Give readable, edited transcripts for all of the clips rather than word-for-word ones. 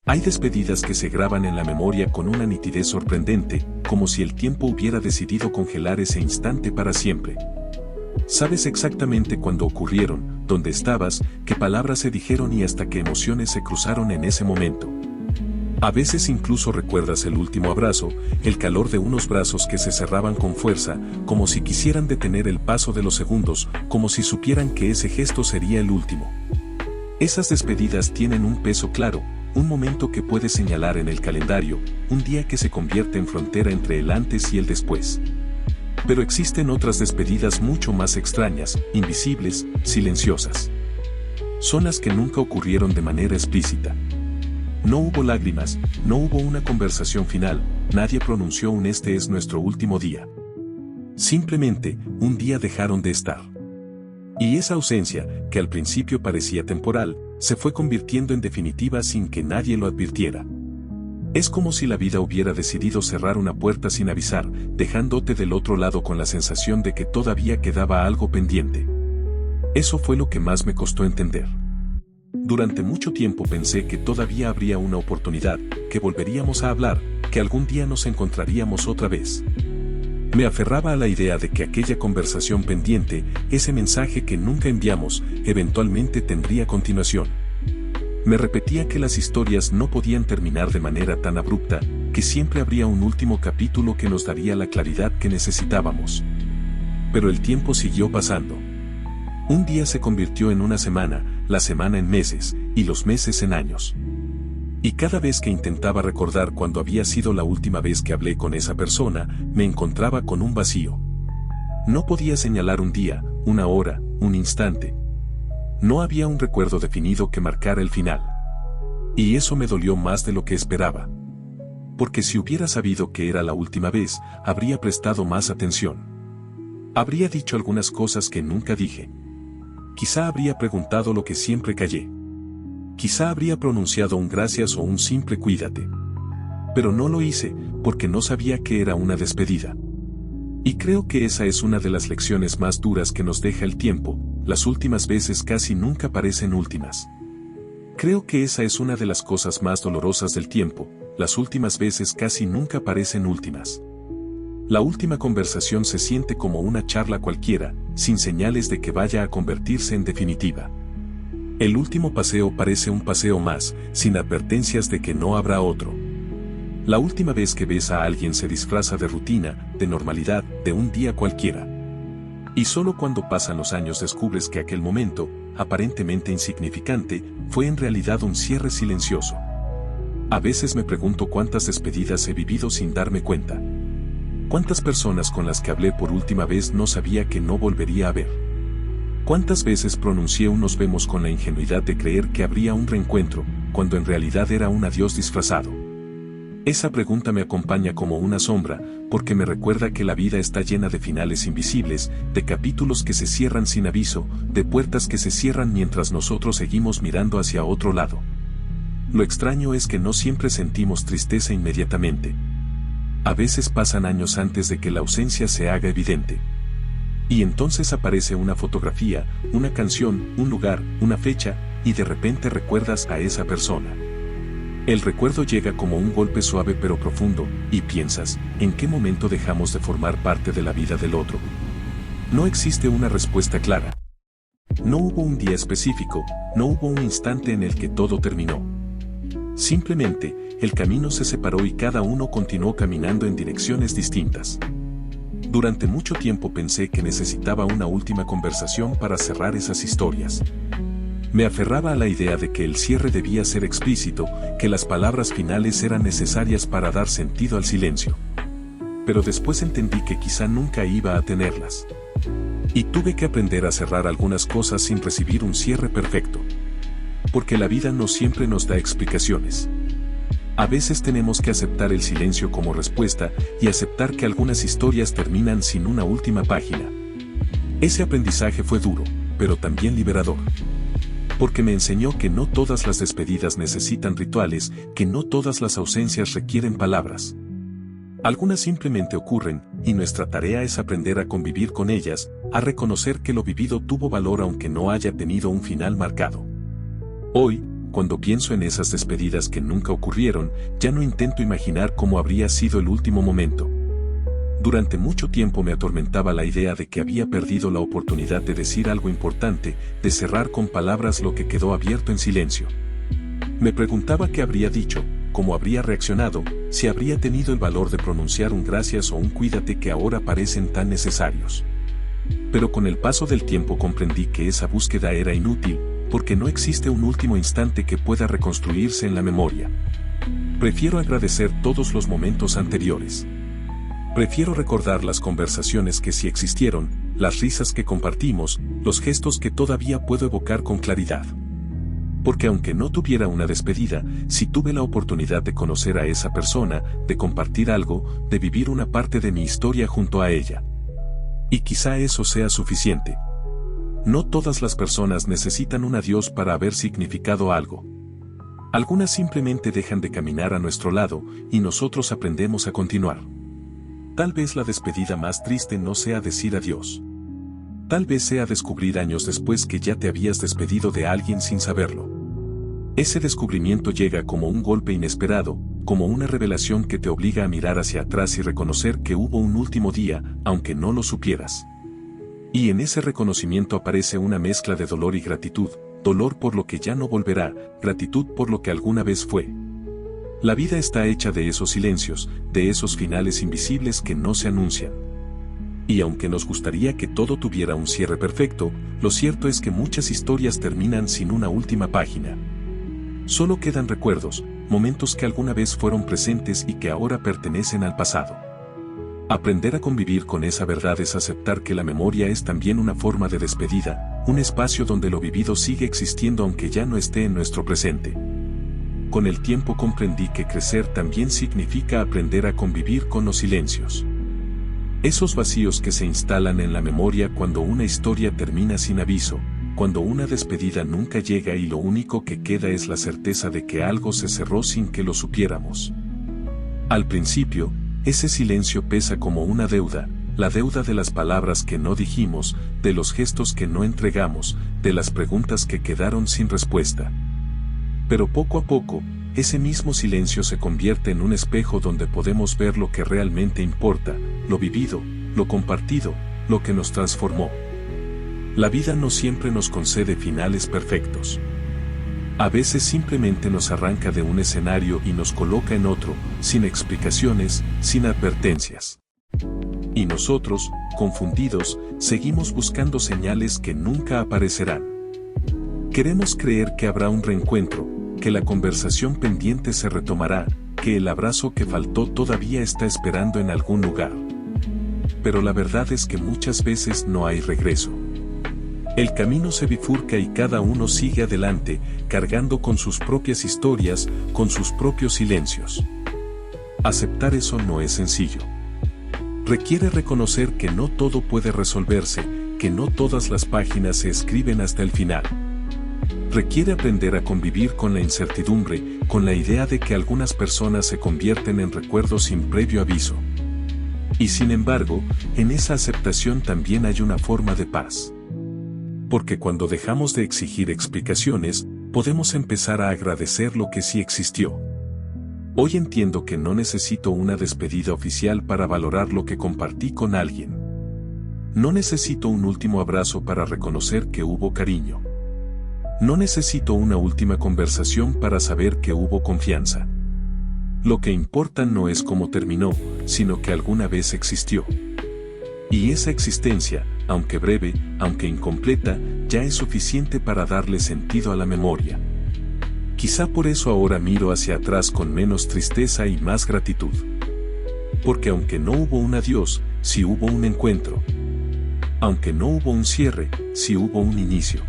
Hay despedidas que se graban en la memoria con una nitidez sorprendente, como si el tiempo hubiera decidido congelar ese instante para siempre. Sabes exactamente cuándo ocurrieron, dónde estabas, qué palabras se dijeron y hasta qué emociones se cruzaron en ese momento. A veces incluso recuerdas el último abrazo, el calor de unos brazos que se cerraban con fuerza, como si quisieran detener el paso de los segundos, como si supieran que ese gesto sería el último. Esas despedidas tienen un peso claro, un momento que puedes señalar en el calendario, un día que se convierte en frontera entre el antes y el después. Pero existen otras despedidas mucho más extrañas, invisibles, silenciosas. Son las que nunca ocurrieron de manera explícita. No hubo lágrimas, no hubo una conversación final, nadie pronunció un "este es nuestro último día". Simplemente, un día dejaron de estar. Y esa ausencia, que al principio parecía temporal, se fue convirtiendo en definitiva sin que nadie lo advirtiera. Es como si la vida hubiera decidido cerrar una puerta sin avisar, dejándote del otro lado con la sensación de que todavía quedaba algo pendiente. Eso fue lo que más me costó entender. Durante mucho tiempo pensé que todavía habría una oportunidad, que volveríamos a hablar, que algún día nos encontraríamos otra vez. Me aferraba a la idea de que aquella conversación pendiente, ese mensaje que nunca enviamos, eventualmente tendría continuación. Me repetía que las historias no podían terminar de manera tan abrupta, que siempre habría un último capítulo que nos daría la claridad que necesitábamos. Pero el tiempo siguió pasando. Un día se convirtió en una semana, la semana en meses, y los meses en años. Y cada vez que intentaba recordar cuándo había sido la última vez que hablé con esa persona, me encontraba con un vacío. No podía señalar un día, una hora, un instante. No había un recuerdo definido que marcara el final. Y eso me dolió más de lo que esperaba. Porque si hubiera sabido que era la última vez, habría prestado más atención. Habría dicho algunas cosas que nunca dije. Quizá habría preguntado lo que siempre callé. Quizá habría pronunciado un gracias o un simple cuídate. Pero no lo hice, porque no sabía que era una despedida. Y creo que esa es una de las lecciones más duras que nos deja el tiempo, las últimas veces casi nunca parecen últimas. Creo que esa es una de las cosas más dolorosas del tiempo, las últimas veces casi nunca parecen últimas. La última conversación se siente como una charla cualquiera, sin señales de que vaya a convertirse en definitiva. El último paseo parece un paseo más, sin advertencias de que no habrá otro. La última vez que ves a alguien se disfraza de rutina, de normalidad, de un día cualquiera. Y solo cuando pasan los años descubres que aquel momento, aparentemente insignificante, fue en realidad un cierre silencioso. A veces me pregunto cuántas despedidas he vivido sin darme cuenta. ¿Cuántas personas con las que hablé por última vez no sabía que no volvería a ver? ¿Cuántas veces pronuncié un "nos vemos" con la ingenuidad de creer que habría un reencuentro, cuando en realidad era un adiós disfrazado? Esa pregunta me acompaña como una sombra, porque me recuerda que la vida está llena de finales invisibles, de capítulos que se cierran sin aviso, de puertas que se cierran mientras nosotros seguimos mirando hacia otro lado. Lo extraño es que no siempre sentimos tristeza inmediatamente. A veces pasan años antes de que la ausencia se haga evidente. Y entonces aparece una fotografía, una canción, un lugar, una fecha, y de repente recuerdas a esa persona. El recuerdo llega como un golpe suave pero profundo, y piensas, ¿en qué momento dejamos de formar parte de la vida del otro? No existe una respuesta clara. No hubo un día específico, no hubo un instante en el que todo terminó. Simplemente, el camino se separó y cada uno continuó caminando en direcciones distintas. Durante mucho tiempo pensé que necesitaba una última conversación para cerrar esas historias. Me aferraba a la idea de que el cierre debía ser explícito, que las palabras finales eran necesarias para dar sentido al silencio. Pero después entendí que quizá nunca iba a tenerlas. Y tuve que aprender a cerrar algunas cosas sin recibir un cierre perfecto. Porque la vida no siempre nos da explicaciones. A veces tenemos que aceptar el silencio como respuesta y aceptar que algunas historias terminan sin una última página. Ese aprendizaje fue duro, pero también liberador. Porque me enseñó que no todas las despedidas necesitan rituales, que no todas las ausencias requieren palabras. Algunas simplemente ocurren, y nuestra tarea es aprender a convivir con ellas, a reconocer que lo vivido tuvo valor aunque no haya tenido un final marcado. Hoy, cuando pienso en esas despedidas que nunca ocurrieron, ya no intento imaginar cómo habría sido el último momento. Durante mucho tiempo me atormentaba la idea de que había perdido la oportunidad de decir algo importante, de cerrar con palabras lo que quedó abierto en silencio. Me preguntaba qué habría dicho, cómo habría reaccionado, si habría tenido el valor de pronunciar un gracias o un cuídate que ahora parecen tan necesarios. Pero con el paso del tiempo comprendí que esa búsqueda era inútil, porque no existe un último instante que pueda reconstruirse en la memoria. Prefiero agradecer todos los momentos anteriores. Prefiero recordar las conversaciones que sí existieron, las risas que compartimos, los gestos que todavía puedo evocar con claridad. Porque aunque no tuviera una despedida, sí tuve la oportunidad de conocer a esa persona, de compartir algo, de vivir una parte de mi historia junto a ella. Y quizá eso sea suficiente. No todas las personas necesitan un adiós para haber significado algo. Algunas simplemente dejan de caminar a nuestro lado, y nosotros aprendemos a continuar. Tal vez la despedida más triste no sea decir adiós. Tal vez sea descubrir años después que ya te habías despedido de alguien sin saberlo. Ese descubrimiento llega como un golpe inesperado, como una revelación que te obliga a mirar hacia atrás y reconocer que hubo un último día, aunque no lo supieras. Y en ese reconocimiento aparece una mezcla de dolor y gratitud, dolor por lo que ya no volverá, gratitud por lo que alguna vez fue. La vida está hecha de esos silencios, de esos finales invisibles que no se anuncian. Y aunque nos gustaría que todo tuviera un cierre perfecto, lo cierto es que muchas historias terminan sin una última página. Solo quedan recuerdos, momentos que alguna vez fueron presentes y que ahora pertenecen al pasado. Aprender a convivir con esa verdad es aceptar que la memoria es también una forma de despedida, un espacio donde lo vivido sigue existiendo aunque ya no esté en nuestro presente. Con el tiempo comprendí que crecer también significa aprender a convivir con los silencios. Esos vacíos que se instalan en la memoria cuando una historia termina sin aviso, cuando una despedida nunca llega y lo único que queda es la certeza de que algo se cerró sin que lo supiéramos. Al principio, ese silencio pesa como una deuda, la deuda de las palabras que no dijimos, de los gestos que no entregamos, de las preguntas que quedaron sin respuesta. Pero poco a poco, ese mismo silencio se convierte en un espejo donde podemos ver lo que realmente importa, lo vivido, lo compartido, lo que nos transformó. La vida no siempre nos concede finales perfectos. A veces simplemente nos arranca de un escenario y nos coloca en otro, sin explicaciones, sin advertencias. Y nosotros, confundidos, seguimos buscando señales que nunca aparecerán. Queremos creer que habrá un reencuentro, que la conversación pendiente se retomará, que el abrazo que faltó todavía está esperando en algún lugar. Pero la verdad es que muchas veces no hay regreso. El camino se bifurca y cada uno sigue adelante, cargando con sus propias historias, con sus propios silencios. Aceptar eso no es sencillo. Requiere reconocer que no todo puede resolverse, que no todas las páginas se escriben hasta el final. Requiere aprender a convivir con la incertidumbre, con la idea de que algunas personas se convierten en recuerdos sin previo aviso. Y sin embargo, en esa aceptación también hay una forma de paz. Porque cuando dejamos de exigir explicaciones, podemos empezar a agradecer lo que sí existió. Hoy entiendo que no necesito una despedida oficial para valorar lo que compartí con alguien. No necesito un último abrazo para reconocer que hubo cariño. No necesito una última conversación para saber que hubo confianza. Lo que importa no es cómo terminó, sino que alguna vez existió. Y esa existencia, aunque breve, aunque incompleta, ya es suficiente para darle sentido a la memoria. Quizá por eso ahora miro hacia atrás con menos tristeza y más gratitud. Porque aunque no hubo un adiós, sí hubo un encuentro. Aunque no hubo un cierre, sí hubo un inicio.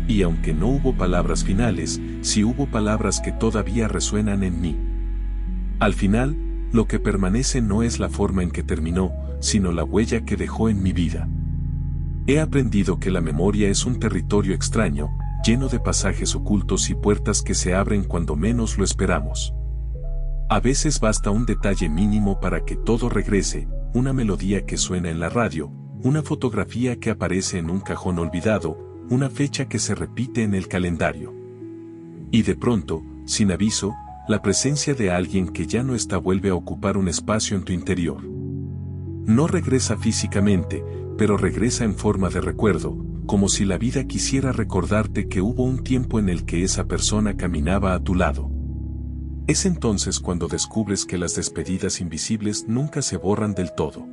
Y aunque no hubo palabras finales, sí hubo palabras que todavía resuenan en mí. Al final, lo que permanece no es la forma en que terminó, sino la huella que dejó en mi vida. He aprendido que la memoria es un territorio extraño, lleno de pasajes ocultos y puertas que se abren cuando menos lo esperamos. A veces basta un detalle mínimo para que todo regrese, una melodía que suena en la radio, una fotografía que aparece en un cajón olvidado, una fecha que se repite en el calendario. Y de pronto, sin aviso, la presencia de alguien que ya no está vuelve a ocupar un espacio en tu interior. No regresa físicamente, pero regresa en forma de recuerdo, como si la vida quisiera recordarte que hubo un tiempo en el que esa persona caminaba a tu lado. Es entonces cuando descubres que las despedidas invisibles nunca se borran del todo.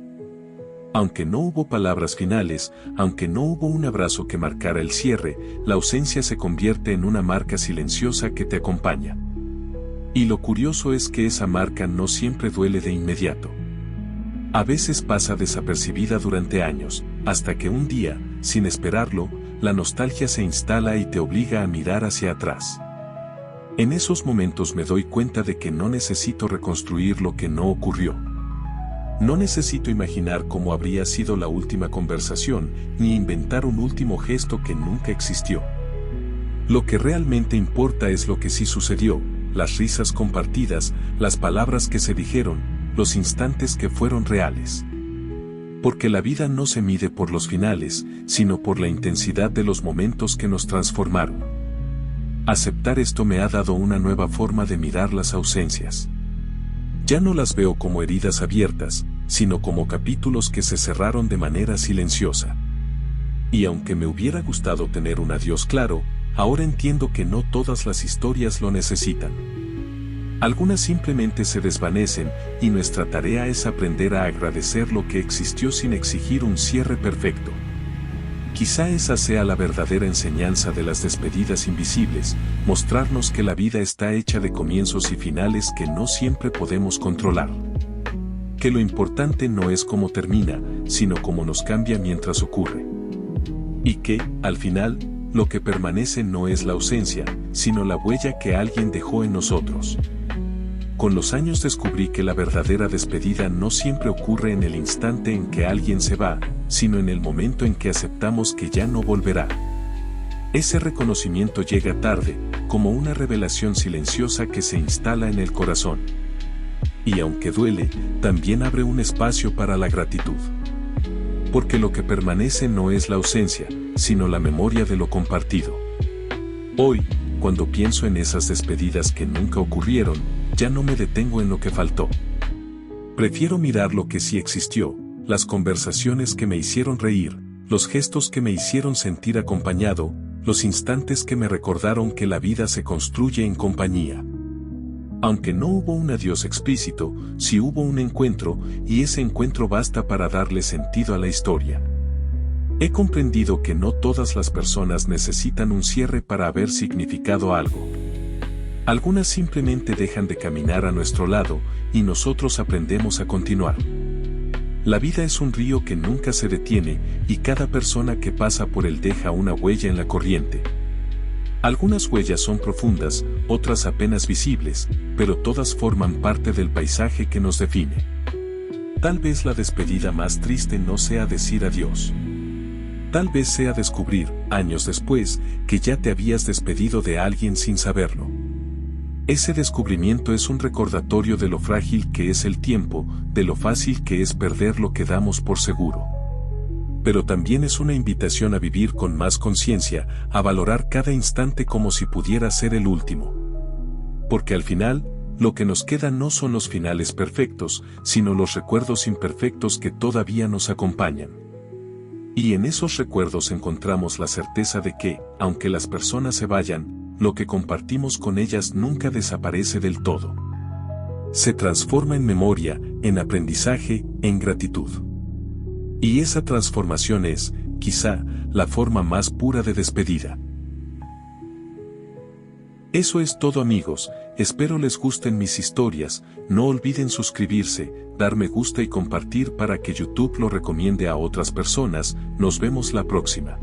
Aunque no hubo palabras finales, aunque no hubo un abrazo que marcara el cierre, la ausencia se convierte en una marca silenciosa que te acompaña. Y lo curioso es que esa marca no siempre duele de inmediato. A veces pasa desapercibida durante años, hasta que un día, sin esperarlo, la nostalgia se instala y te obliga a mirar hacia atrás. En esos momentos me doy cuenta de que no necesito reconstruir lo que no ocurrió. No necesito imaginar cómo habría sido la última conversación, ni inventar un último gesto que nunca existió. Lo que realmente importa es lo que sí sucedió, las risas compartidas, las palabras que se dijeron, los instantes que fueron reales. Porque la vida no se mide por los finales, sino por la intensidad de los momentos que nos transformaron. Aceptar esto me ha dado una nueva forma de mirar las ausencias. Ya no las veo como heridas abiertas, sino como capítulos que se cerraron de manera silenciosa. Y aunque me hubiera gustado tener un adiós claro, ahora entiendo que no todas las historias lo necesitan. Algunas simplemente se desvanecen, y nuestra tarea es aprender a agradecer lo que existió sin exigir un cierre perfecto. Quizá esa sea la verdadera enseñanza de las despedidas invisibles, mostrarnos que la vida está hecha de comienzos y finales que no siempre podemos controlar. Que lo importante no es cómo termina, sino cómo nos cambia mientras ocurre. Y que, al final, lo que permanece no es la ausencia, sino la huella que alguien dejó en nosotros. Con los años descubrí que la verdadera despedida no siempre ocurre en el instante en que alguien se va, sino en el momento en que aceptamos que ya no volverá. Ese reconocimiento llega tarde, como una revelación silenciosa que se instala en el corazón. Y aunque duele, también abre un espacio para la gratitud. Porque lo que permanece no es la ausencia, sino la memoria de lo compartido. Hoy, cuando pienso en esas despedidas que nunca ocurrieron, ya no me detengo en lo que faltó. Prefiero mirar lo que sí existió, las conversaciones que me hicieron reír, los gestos que me hicieron sentir acompañado, los instantes que me recordaron que la vida se construye en compañía. Aunque no hubo un adiós explícito, sí hubo un encuentro, y ese encuentro basta para darle sentido a la historia. He comprendido que no todas las personas necesitan un cierre para haber significado algo. Algunas simplemente dejan de caminar a nuestro lado, y nosotros aprendemos a continuar. La vida es un río que nunca se detiene, y cada persona que pasa por él deja una huella en la corriente. Algunas huellas son profundas, otras apenas visibles, pero todas forman parte del paisaje que nos define. Tal vez la despedida más triste no sea decir adiós. Tal vez sea descubrir, años después, que ya te habías despedido de alguien sin saberlo. Ese descubrimiento es un recordatorio de lo frágil que es el tiempo, de lo fácil que es perder lo que damos por seguro. Pero también es una invitación a vivir con más conciencia, a valorar cada instante como si pudiera ser el último. Porque al final, lo que nos queda no son los finales perfectos, sino los recuerdos imperfectos que todavía nos acompañan. Y en esos recuerdos encontramos la certeza de que, aunque las personas se vayan, lo que compartimos con ellas nunca desaparece del todo. Se transforma en memoria, en aprendizaje, en gratitud. Y esa transformación es, quizá, la forma más pura de despedida. Eso es todo, amigos, espero les gusten mis historias, no olviden suscribirse, dar me gusta y compartir para que YouTube lo recomiende a otras personas. Nos vemos la próxima.